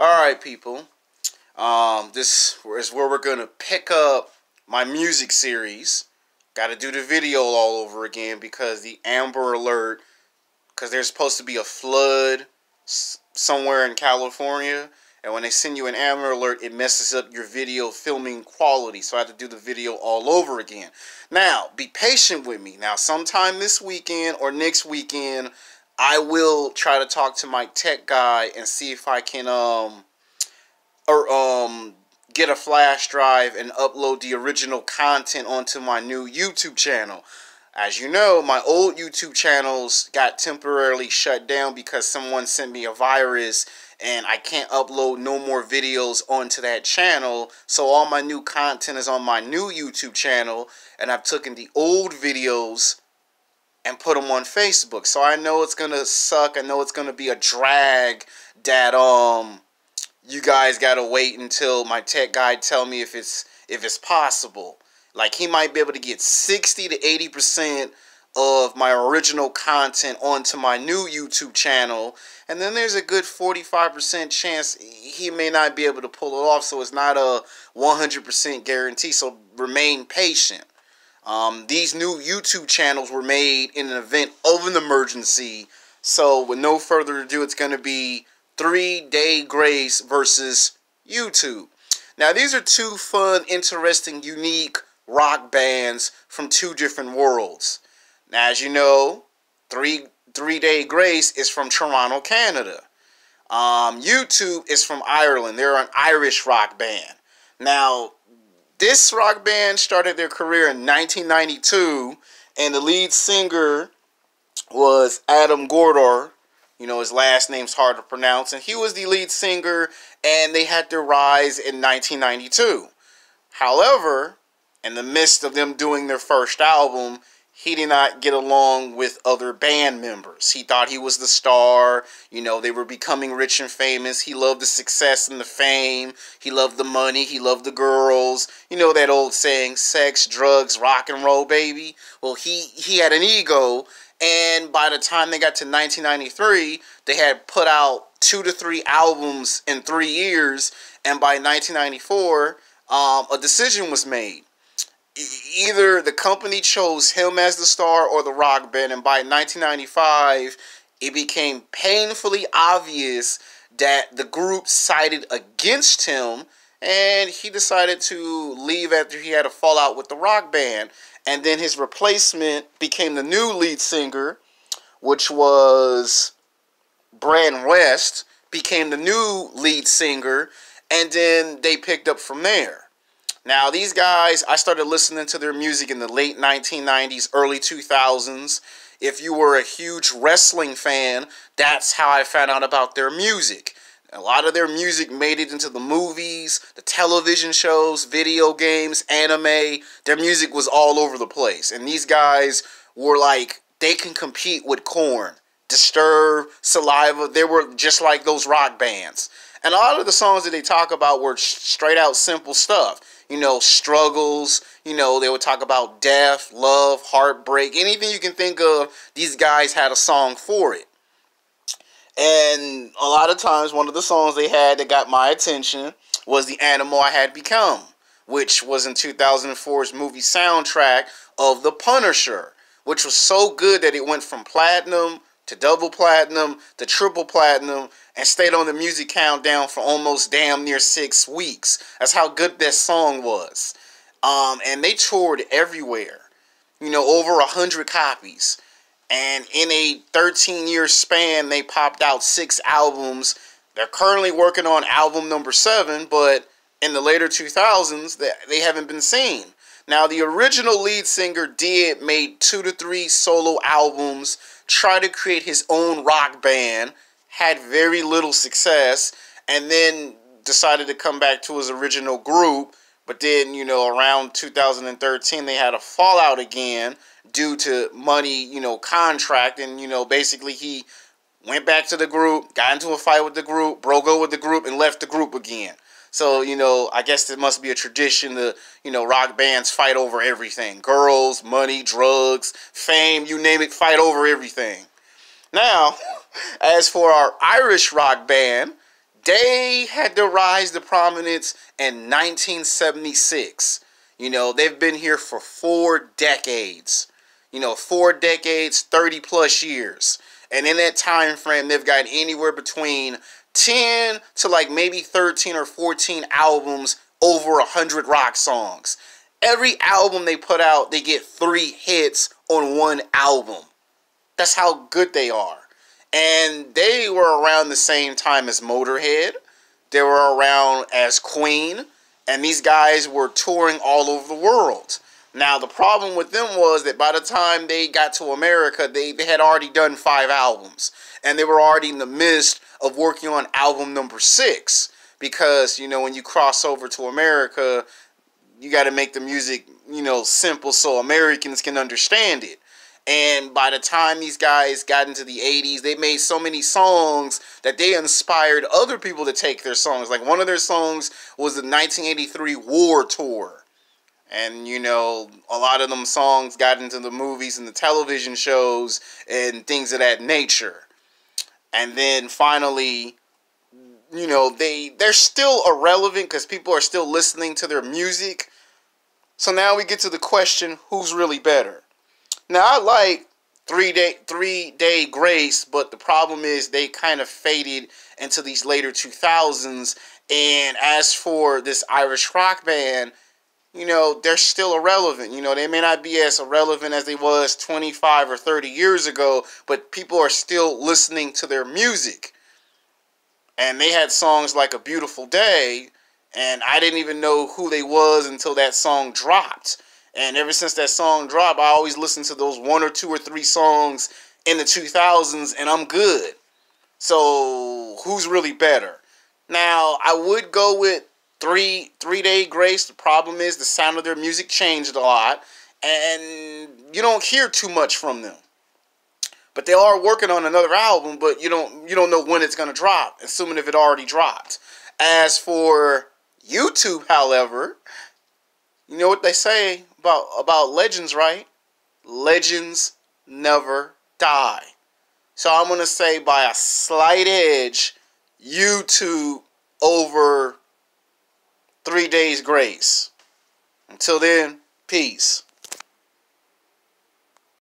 Alright, people. This is where we're going to pick up my music series. Got to do the video all over again because the Amber Alert, because there's supposed to be a flood somewhere in California. And when they send you an Amber Alert, it messes up your video filming quality. So I have to do the video all over again. Now, be patient with me. Now, sometime this weekend or next weekend, I will try to talk to my tech guy and see if I can get a flash drive and upload the original content onto my new YouTube channel. As you know, my old YouTube channels got temporarily shut down because someone sent me a virus and I can't upload no more videos onto that channel. So all my new content is on my new YouTube channel, and I've taken the old videos and put them on Facebook. So I know it's gonna suck. I know it's gonna be a drag that you guys gotta wait until my tech guy tell me if it's possible. Like, he might be able to get 60 to 80% of my original content onto my new YouTube channel, and then there's a good 45% chance he may not be able to pull it off. So it's not a 100% guarantee. So remain patient. These new YouTube channels were made in an event of an emergency. So with no further ado, it's going to be 3 Day Grace versus YouTube. Now, these are two fun, interesting, unique rock bands from two different worlds. Now, as you know, 3 Day Grace is from Toronto, Canada. YouTube is from Ireland. They're an Irish rock band. Now, this rock band started their career in 1992, and the lead singer was Adam Gordor. You know, his last name's hard to pronounce, and he was the lead singer, and they had their rise in 1992. However, in the midst of them doing their first album, he did not get along with other band members. He thought he was the star. You know, they were becoming rich and famous. He loved the success and the fame. He loved the money. He loved the girls. You know that old saying, sex, drugs, rock and roll, baby? Well, he had an ego, and by the time they got to 1993, they had put out 2 to 3 albums in 3 years, and by 1994, a decision was made. Either the company chose him as the star or the rock band, and by 1995, it became painfully obvious that the group sided against him, and he decided to leave after he had a fallout with the rock band. And then his replacement became the new lead singer, which was Brand West, became the new lead singer, and then they picked up from there. Now, these guys, I started listening to their music in the late 1990s, early 2000s. If you were a huge wrestling fan, that's how I found out about their music. A lot of their music made it into the movies, the television shows, video games, anime. Their music was all over the place. And these guys were like, they can compete with Korn, Disturbed, Saliva. They were just like those rock bands. And a lot of the songs that they talk about were straight out simple stuff. You know, struggles, you know, they would talk about death, love, heartbreak, anything you can think of, these guys had a song for it. And a lot of times, one of the songs they had that got my attention was The Animal I Had Become, which was in 2004's movie soundtrack of The Punisher, which was so good that it went from platinum to double platinum to triple platinum and stayed on the music countdown for almost damn near 6 weeks. That's how good that song was. And they toured everywhere. You know, over 100 copies. And in a 13-year span, they popped out 6 albums. They're currently working on album number 7, but in the later 2000s, they haven't been seen. Now, the original lead singer made 2 to 3 solo albums, tried to create his own rock band, had very little success, and then decided to come back to his original group. But then, you know, around 2013, they had a fallout again due to money, you know, contract. And, you know, basically he went back to the group, got into a fight with the group, broke up with the group, and left the group again. So, you know, I guess it must be a tradition to, you know, rock bands fight over everything. Girls, money, drugs, fame, you name it, fight over everything. Now, as for our Irish rock band, They had their rise to prominence in 1976. You know, they've been here for 4 decades. You know, 4 decades, 30 plus years. And in that time frame, they've got anywhere between 10 to like maybe 13 or 14 albums, over 100 rock songs. Every album they put out, they get 3 hits on one album. That's how good they are. And they were around the same time as Motorhead. They were around as Queen. And these guys were touring all over the world. Now, the problem with them was that by the time they got to America, they had already done 5 albums. And they were already in the midst of working on album number 6. Because, you know, when you cross over to America, you got to make the music, you know, simple so Americans can understand it. And by the time these guys got into the 80s, they made so many songs that they inspired other people to take their songs. Like one of their songs was the 1983 War Tour. And, you know, a lot of them songs got into the movies and the television shows and things of that nature. And then finally, you know, they're still irrelevant because people are still listening to their music. So now we get to the question, who's really better? Now, I like 3 Day Grace, but the problem is they kind of faded into these later 2000s. And as for this Irish rock band, you know, they're still irrelevant. You know, they may not be as irrelevant as they was 25 or 30 years ago, but people are still listening to their music. And they had songs like A Beautiful Day, and I didn't even know who they was until that song dropped. And ever since that song dropped, I always listen to those 1 or 2 or 3 songs in the 2000s, and I'm good. So, who's really better? Now, I would go with 3 Day Grace. The problem is the sound of their music changed a lot, and you don't hear too much from them. But they are working on another album, but you don't know when it's going to drop, assuming if it already dropped. As for YouTube, however, you know what they say about legends, right? Legends never die. So I'm going to say by a slight edge, YouTube over 3 Days Grace. Until then, peace.